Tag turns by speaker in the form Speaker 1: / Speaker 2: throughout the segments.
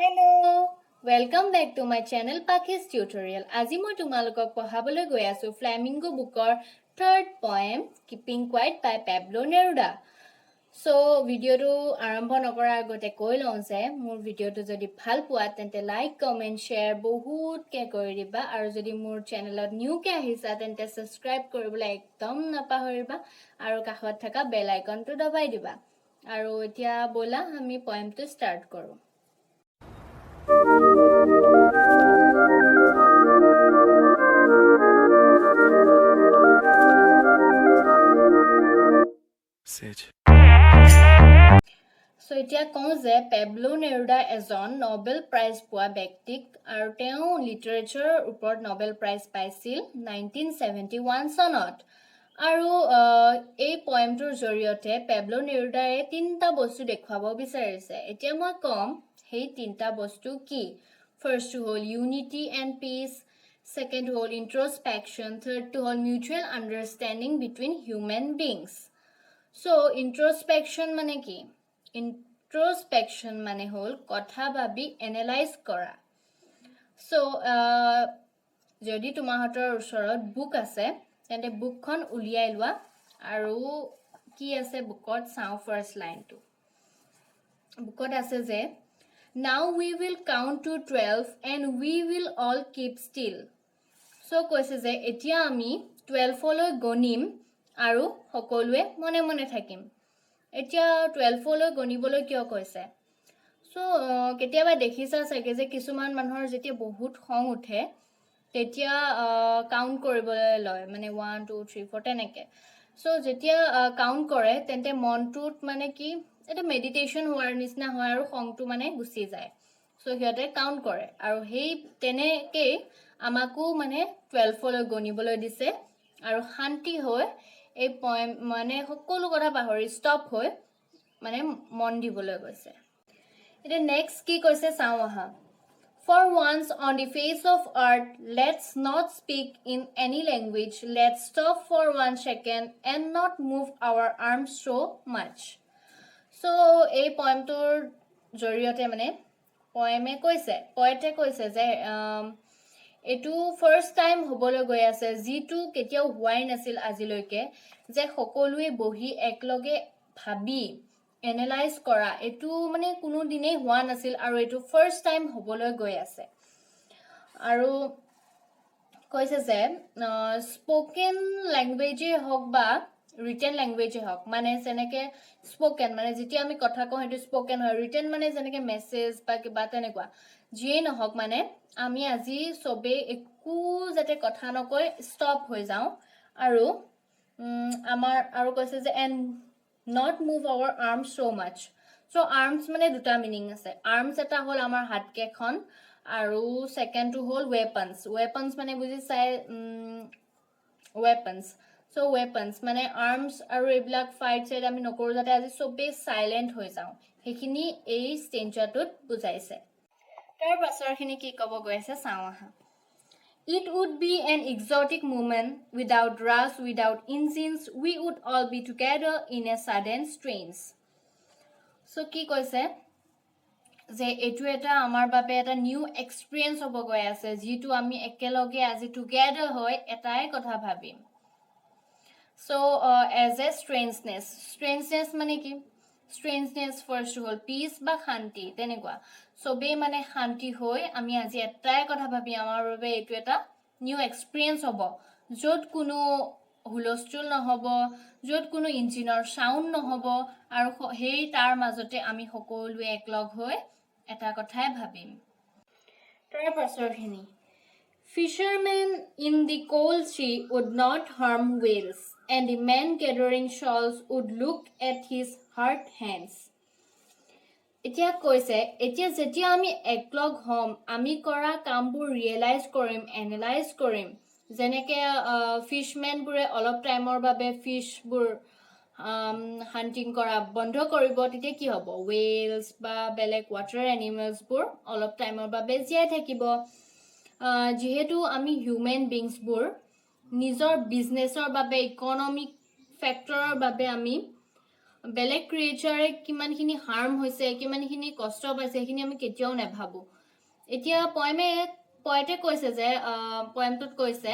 Speaker 1: Hello, welcome back to my channel Pakis Tutorial. আজি মই তোমালোকক পঢ়াবলৈ গৈ আছো Flamingo bookৰ third poem Keeping Quiet by Pablo Neruda. So ভিডিওটো আৰম্ভ নকৰাৰ আগতে কৈ লওঁ যে মোৰ ভিডিওটো যদি ভাল পোৱা তেন্তে লাইক কমেন্ট শ্বেয়াৰ বহুতকে কৰি দিবা আৰু যদি মোৰ চেনেলত নিউকে আহিছা তেন্তে সাবস্ক্ৰাইব কৰিবলৈ একদম নাপাহৰিবা আৰু কাষত থকা বেল আইকনটো দবাই দিবা আৰু এতিয়া বলা আমি পয়েমটো ষ্টাৰ্ট কৰো So এতিয়া কওঁ যে পেবলো নেৰুডা এজন নোবেল প্ৰাইজ পোৱা ব্যক্তিক আৰু তেওঁ লিটাৰেচাৰৰ ওপৰত নোবেল প্ৰাইজ পাইছিল 1971 চনত আৰু এই পয়েমটোৰ জৰিয়তে পেবলো নেৰুডায়ে তিনটা বস্তু দেখুৱাব বিচাৰিছে এতিয়া মই কম সেই তিনটা বস্তু কি ফাৰ্ষ্ট হ'ল ইউনিটি এণ্ড পিচ সেকেন্ড হ'ল ইন্ট্ৰস্পেকশন থাৰ্ড হ'ল mutual understanding between human beings so introspection মানে কি ইন্ট্ৰস্পেকশন মানে হ'ল কথা ভাবি এনালাইজ কৰা সো যদি তোমাহতৰ ওচৰত বুক আছে তেন্তে বুকখন উলিয়াই লোৱা আৰু কি আছে বুকত চাও ফাৰ্স্ট লাইনটো বুকত আছে যে Now we will count to 12 and we will all keep still. So কৈছে যে এতিয়া আমি 12 লৈ গণিম আৰু সকলোৱে মনে মনে থাকিম এতিয়া 12 লৈ গণিবলৈ কিয় কৈছে সো কেতিয়াবা দেখিছা চাগে যে কিছুমান মানুহৰ যেতিয়া বহুত খং উঠে তেতিয়া কাউন্ট কৰিবলৈ লয় মানে 1 2 3 4 তেনেকে সো যেতিয়া কাউন্ট কৰে তেন্তে মনটোত মানে কি এটা মেডিটেশন হোৱাৰ নিচিনা হয় আৰু খংটো মানে গুচি যায় সো হিয়তে কাউন্ট কৰে আৰু হেই তেনেকে আমাকো মানে 12 লৈ গণিবলৈ দিছে আৰু শান্তি হৈ এই পয়েম মানে সকলো কথা পাহৰি ষ্টপ হৈ মানে মন দিবলৈ গৈছে এটা নেক্সট কি কৈছে চাও আহা For once on the face of earth, let's not speak in any language. Let's stop for 1 second and not move our arms so much. So, এই poemটোৰ জৰিয়তে মানে poete কৈছে যে এটো ফাৰ্স্ট টাইম হ'বলৈ গৈ আছে যিটো কেতিয়াও হোৱাই নাছিল আজিলৈকে যে সকলোৱে বহি একলগে ভাবি এনালাইজ কৰা এটো মানে কোনো দিনেই হোৱা নাছিল আৰু এটো ফাৰ্স্ট টাইম হ'বলৈ গৈ আছে আৰু কৈছে যে স্পোকেন ল্যাঙ্গুৱেজে হওক বা ৰিটেন ল্যাঙ্গুৱেজে হওক মানে যেনেকে স্পোকেন মানে যেতিয়া আমি কথা কওঁ হেতু স্পোকেন হয় ৰিটেন মানে যেনেকে মেসেজ বা কিবা তেনেকুৱা যিয়ে নহওক মানে আমি আজি সবে একো যাতে কথা নকয় ষ্টপ হৈ যাও আৰু আমাৰ আৰু কৈছে যে and not move our arms so much so arms মানে দুটা মিনিং আছে arms এটা হল আমাৰ হাত কেখন আৰু সেকেন্ড টু হল weapons মানে বুজি চাই weapons so weapons মানে arms আৰু এইবিলাক ফাইট সাইড আমি নকৰো যাতে আজি সবে সাইলেন্ট হৈ যাও হেখিনি এই স্টেঞ্জাটোত বুজাইছে তাৰ পাছৰখিনি কি কব গৈছে চাও আহা It would be an exotic moment without rush, without engines. We would all be together in a sudden strains. So, কি কৈছে যে এটো এটা আমাৰ বাবে এটা নিউ এক্সপেৰিয়েন্স হ'ব গৈ আছে যিটো আমি একেলগে আজি টুগেদাৰ হৈ এটাই কথা ভাবিম So, as a strangeness মানে কি strangeness first হল peace বা শান্তি তেনেকুৱা সবে মানে শান্তি হৈ আমি আজি এটাই কথা ভাবি আমাৰ বাবে এটো এটা নিউ এক্সপেৰিয়েন্স হ'ব যত কোনো হুলস্থুল নহব যত কোনো ইঞ্জিনৰ সাউন্ড নহব আৰু হেই তাৰ মাজতে আমি সকলোৱে একলগ হৈ এটা কথাই ভাবিম তাৰ পাছৰখিনি Fishermen in the cold sea would not harm whales, and the men gathering shawls would look at his hard hands. এতিয়া কৈছে এতিয়া যেতিয়া আমি একলগ হম আমি কৰা কামবোৰ ৰিয়েলাইজ কৰিম এনালাইজ কৰিম যেনেকে ফিশমেন বুৰে অলপ টাইমৰ বাবে ফিশবোৰ হান্টিং কৰা বন্ধ কৰিব তেতিয়া কি হ'ব whales বা বেলেগ ওয়াটাৰ এনিমেলস বোৰ অলপ টাইমৰ বাবে জিয়াই থাকিব যেহেতু আমি হিউম্যান বিংস বোৰ নিজৰ বিজনেছৰ বাবে ইকোনমিক ফ্যাক্টৰৰ বাবে আমি বেলেগ ক্ৰিয়েচাৰে কিমানখিনি হাৰ্ম হৈছে কিমানখিনি কষ্ট পাইছে সেইখিনি আমি কেতিয়াও নাভাবো এতিয়া পয়েটে কৈছে যে পয়েমটোত কৈছে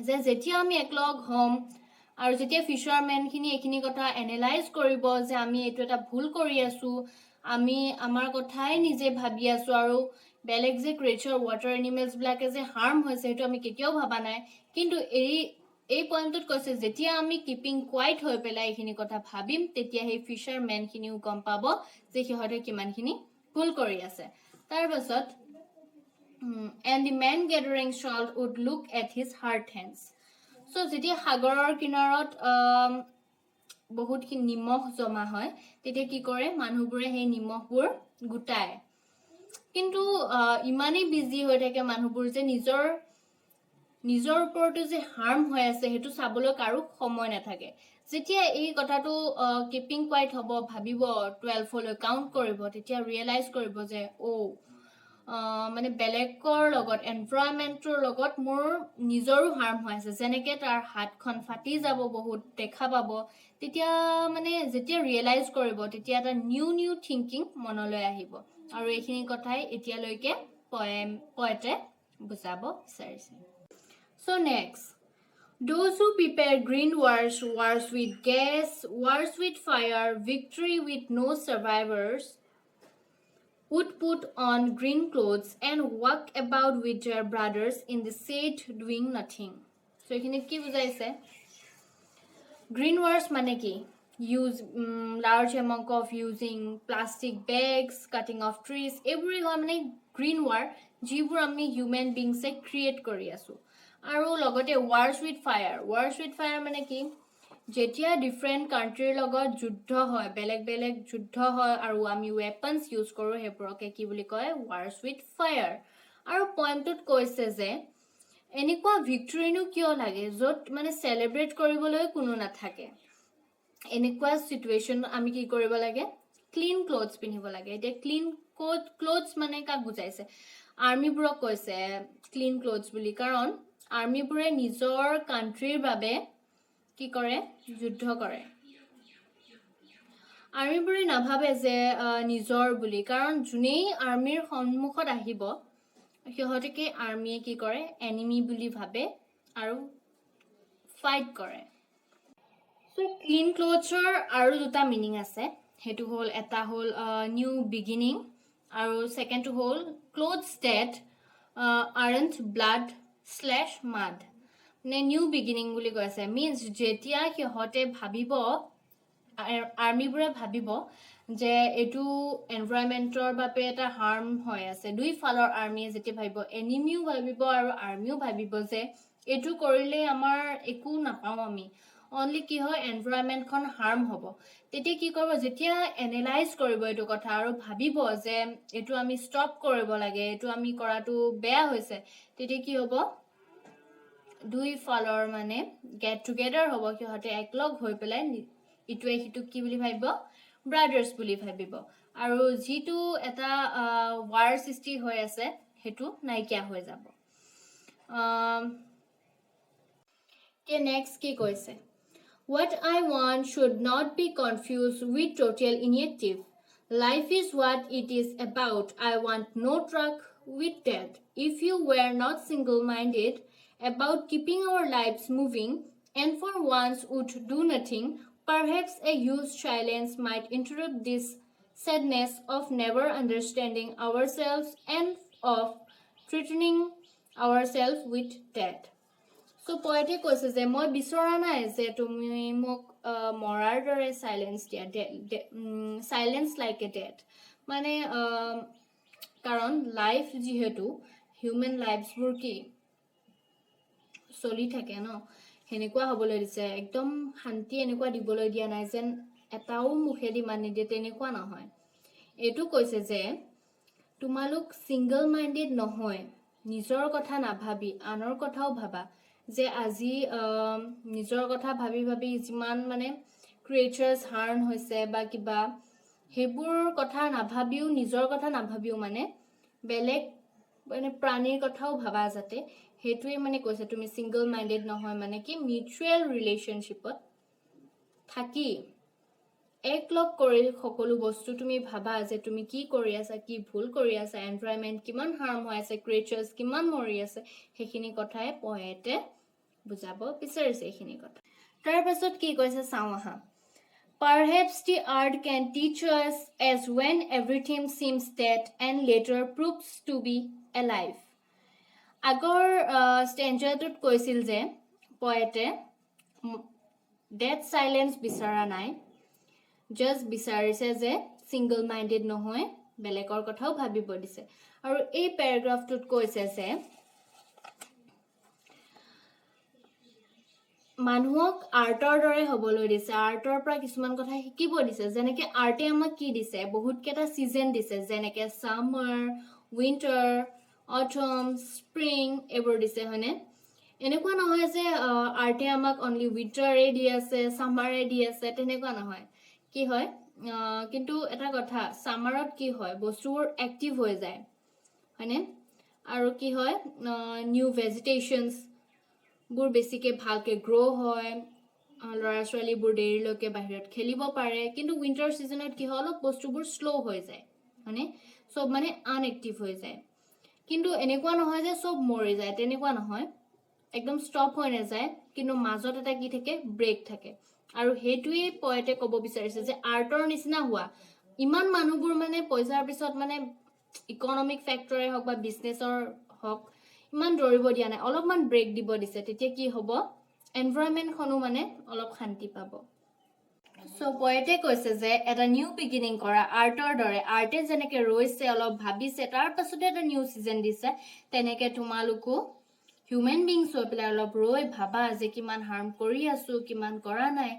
Speaker 1: যে যেতিয়া আমি একলগ হ'ম আৰু যেতিয়া ফিচাৰমেনখিনি এইখিনি কথা এনালাইজ কৰিব যে আমি এইটো এটা ভুল কৰি আছো আমি আমাৰ কথাই নিজে ভাবি আছো আৰু বেলেগ যে ক্ৰিয়েচাৰ ৱাটাৰ এনিমেলছ বিলাকে যে হাৰ্ম হৈছে সেইটো আমি কেতিয়াও ভাবা নাই কিন্তু এই পয়েন্টত কৈছে যেতিয়া আমি কিপিং কোৱাইট হৈ পেলাই এইখিনি কথা ভাবিম তেতিয়া সেই ফিচাৰমেনখিনিও গম পাব যে সিহঁতে কিমানখিনি ভুল কৰি আছে তাৰ পাছত and the man gathering salt would look at his hard hands so যেতিয়া সাগৰৰ কিনাৰত বহুতখিনি নিমখ জমা হয় তেতিয়া কি কৰে মানুহবোৰে সেই নিমখবোৰ গুটায় কিন্তু ইমানেই বিজি হৈ থাকে মানুহবোৰ যে নিজৰ ওপৰতো যে হাৰ্ম হৈ আছে সেইটো চাবলৈ কাৰো সময় নাথাকে যেতিয়া এই কথাটো কিপিং কোৱাইট হ'ব ভাবিব 12 লৈ কাউন্ট কৰিব তেতিয়া ৰিয়েলাইজ কৰিব যে মানে বেলেগৰ লগত এনভাইৰনমেন্টৰ লগত মোৰ নিজৰো হাৰ্ম হৈ আছে যেনেকৈ তাৰ হাতখন ফাটি যাব বহুত দেখা পাব তেতিয়া মানে যেতিয়া ৰিয়েলাইজ কৰিব তেতিয়া এটা নিউ থিংকিং মনলৈ আহিব আৰু এইখিনি কথাই এতিয়ালৈকে পয়েটে বুজাব বিচাৰিছে So next, those who prepare green wars with gas, wars with fire, victory with no survivors, would put on green clothes and walk about with their brothers in the shade doing nothing. So এখানে কি বুঝাইছে green wars মানে কি use large amount of using plastic bags, cutting off trees, every হয় মানে green war যিবোৰ আমি human beings এ create কৰি আছো আৰু লগতে wars with fire মানে কি যেতিয়া ডিফাৰেন্ট কান্ট্ৰিৰ লগত যুদ্ধ হয় বেলেগ যুদ্ধ হয় আৰু আমি ওয়েপন্স ইউজ কৰো হেবোৰকে কি বুলি কয় wars with fire আৰু পয়েন্টত কৈছে যে এনেকুৱা ভিক্টৰিনো কিয় লাগে যত মানে সেলিব্ৰেট কৰিবলৈ কোনো নাথাকে এনেকুৱা সিচুৱেচন আমি কি কৰিব লাগে ক্লিন ক্লোথছ পিন্ধিব লাগে এতিয়া ক্লিন ক্লোথছ মানে কাক বুজাইছে আৰ্মিবোৰক কৈছে ক্লিন ক্লোথছ বুলি কাৰণ আৰ্মিবোৰে নিজৰ কান্ট্ৰিৰ বাবে কি কৰে যুদ্ধ কৰে আৰ্মিবোৰে নাভাবে যে নিজৰ বুলি কাৰণ জুনেই আৰ্মিৰ সন্মুখত আহিব সিহঁতকে আৰ্মিয়ে কি কৰে এনিমি বুলি ভাবে আৰু ফাইট কৰে সো ক্লিন ক্লোথছৰ আৰু দুটা মিনিং আছে হেতু হল এটা হল নিউ বিগিনিং আৰু সেকেন্ডটো হল ক্লোথছ ডেট আৰন্ট blood/mud নে নিউ বিগিনিং বুলি কৈছে মিন্স যেতিয়া সিহঁতে ভাবিব আৰ্মিবোৰে ভাবিব যে এটো এনভাইৰনমেন্টৰ বাবে এটা হাৰ্ম হৈ আছে দুই ফালৰ আৰ্মিয়ে যেতিয়া ভাবিব এনিমিও ভাবিব আৰু আৰ্মিও ভাবিব যে এটো কৰিলে আমাৰ একো নাপাও আমি অনলি কি হয় এনভাইৰনমেন্টখন হাৰ্ম হ'ব তেতিয়া কি কৰিব যেতিয়া এনালাইজ কৰিব এটো কথা আৰু ভাবিব যে এটো আমি ষ্টপ কৰিব লাগে এটো আমি কৰাটো বেয়া হৈছে তেতিয়া কি হ'ব দুই ফালৰ মানে গেট টুগেদাৰ হ'ব কিহতে একলগ হৈ পেলাই ইটোৱে হিটুক কি বুলি ভাবিব ব্ৰাদাৰ্স বুলি ভাবিব আৰু জিটো এটা ওয়াৰ সৃষ্টি হৈ আছে হেতু নাইকিয়া হৈ যাব কে নেক্সট কি কৈছে What I want should not be confused with total inactive. Life is what it is about. I want no truck with that. If you were not single-minded about keeping our lives moving and for once would do nothing, perhaps a huge silence might interrupt this sadness of never understanding ourselves and of threatening ourselves with death. So poete কৈছে যে মই বিচৰা নাই যে তুমি মোক মৰাৰ দৰে সাইলেন্স দিয়া সাইলেন্স লাইক এ ডেথ মানে কাৰণ লাইফ যিহেতু হিউম্যান লাইফসবোৰ কি চলি থাকে ন হেনেকুৱা হ'বলৈ দিছে একদম শান্তি এনেকুৱা দিবলৈ দিয়া নাই যেন এটাও মুখেদি মানি দিয়ে তেনেকুৱা নহয় এটো কৈছে যে তোমালোক সিঙ্গল মাইন্ডেড নহয় নিজৰ কথা নাভাবি আনৰ কথাও ভাবা যে আজি নিজৰ কথা ভাবি যিমান মানে ক্ৰিয়েচাৰ্স হাৰ্ন হৈছে বা কিবা হেবোৰ কথা নাভাবিও নিজৰ কথা নাভাবিও মানে বেলেগ মানে প্ৰাণীৰ কথাও ভাবা যাতে হেতুৱে মানে কৈছে তুমি সিঙ্গল মাইন্ডেড নহয় মানে কি মিউচুয়াল ৰিলেশনশিপত থাকি একলগ কৰি সকলো বস্তু তুমি ভাবা যে তুমি কি কৰি আছা, কি ভুল কৰি আছা, এনভাইৰনমেণ্ট কিমান হাৰ্ম হৈ আছে, ক্ৰিয়েচাৰ্ছ কিমান মৰি আছে, সেইখিনি কথাই পয়েটে বুজাব বিচাৰিছে এইখিনি কথা। তাৰ পাছত কি কৈছে চাওঁ আহা। Perhaps the art can teach us as when everything seems dead and later proves to be alive. আগৰ ষ্টেঞ্জাৰটোত কৈছিল যে পয়েটে ডেড চাইলেঞ্চ বিচৰা নাই, জাষ্ট বিচাৰিছে যে ছিংগল মাইণ্ডেড নহয়, বেলেগৰ কথাও ভাবিব দিছে। আৰু এই পেৰাগ্ৰাফটোত কৈছে যে মানুহক আৰ্টৰ দৰে হ'বলৈ দিছে, আৰ্টৰ পৰা কিছুমান কথা শিকিব দিছে। যেনেকৈ আৰ্টে আমাক কি দিছে, বহুতকেইটা ছিজন দিছে, যেনেকৈ ছামাৰ, উইণ্টাৰ, অটম, স্প্ৰিং এইবোৰ দিছে, হয়নে? এনেকুৱা নহয় যে আৰ্টে আমাক অনলি উইণ্টাৰে দি আছে, ছামাৰে দি আছে, তেনেকুৱা নহয়। কি হয়, কিন্তু এটা কথা, ছামাৰত কি হয়, বস্তুবোৰ এক্টিভ হৈ যায়, হয়নে? আৰু কি হয়, নিউ ভেজিটেশ্যনছ বোৰ বেছিকৈ ভালকৈ গ্ৰ' হয়, ল'ৰা ছোৱালীবোৰ দেৰিলৈকে বাহিৰত খেলিব পাৰে। কিন্তু উইণ্টাৰ ছিজনত কি হয়, অলপ বস্তুবোৰ শ্ল' হৈ যায়, হয়নে? চব মানে আনএক্টিভ হৈ যায়। কিন্তু এনেকুৱা নহয় যে চব মৰি যায়, তেনেকুৱা নহয়, একদম ষ্টপ হৈ নাযায়, কিন্তু মাজত এটা কি থাকে, ব্ৰেক থাকে। আৰু সেইটোৱেই পয়েটে ক'ব বিচাৰিছে যে আৰ্টৰ নিচিনা হোৱা, ইমান মানুহবোৰ মানে পইচাৰ পিছত মানে ইকনমিক ফেক্টৰে হওক বা বিজনেছৰ হওক ইমান দৌৰিব দিয়া নাই, অলপমান ব্ৰেক দিব দিছে। তেতিয়া কি হ'ব, এনভাইৰনমেণ্টখনো মানে অলপ শান্তি পাব। চ' পয়েটে কৈছে যে এটা নিউ বিগিনিং কৰা, আৰ্টৰ দৰে। আৰ্টে যেনেকৈ ৰৈছে, অলপ ভাবিছে, তাৰ পাছতে এটা নিউ ছিজন দিছে, তেনেকৈ তোমালোকো হিউমেন বিংছ হৈ পেলাই অলপ ৰৈ ভাবা যে কিমান হাৰ্ম কৰি আছোঁ, কিমান কৰা নাই,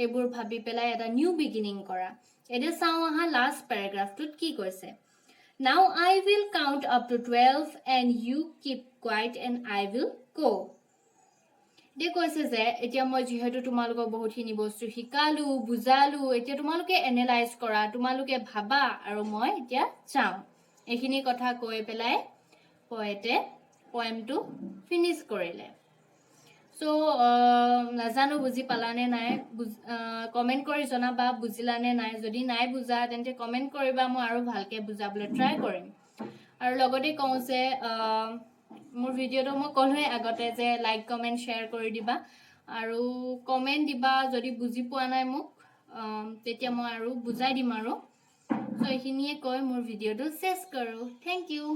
Speaker 1: এইবোৰ ভাবি পেলাই এটা নিউ বিগিনিং কৰা। এতিয়া চাওঁ আহা লাষ্ট পেৰাগ্ৰাফটোত কি কৈছে। Now I will count up to 12 and you keep quiet and I will go. এতিয়া কৈছে যে এতিয়া মই যিহেতু তোমালোকক বহুতখিনি বস্তু শিকালোঁ, বুজালোঁ, এতিয়া তোমালোকে এনালাইজ কৰা, তোমালোকে ভাবা, আৰু মই এতিয়া চাওঁ। এইখিনি কথা কৈ পেলাই পয়েটে পয়েমটো ফিনিছ কৰিলে। চ' নাজানো বুজি পালানে নাই, কমেণ্ট কৰি জনাবা বুজিলানে নাই। যদি নাই বুজা তেন্তে কমেণ্ট কৰিবা, মই আৰু ভালকৈ বুজাবলৈ ট্ৰাই কৰিম। আৰু লগতে কওঁ যে মোৰ ভিডিঅ'টো মই ক'লোৱেই আগতে যে লাইক কমেণ্ট শ্বেয়াৰ কৰি দিবা, আৰু কমেণ্ট দিবা যদি বুজি পোৱা নাই মোক, তেতিয়া মই আৰু বুজাই দিম আৰু। চ' এইখিনিয়ে কৈ মোৰ ভিডিঅ'টো চেছ কৰোঁ। Thank U.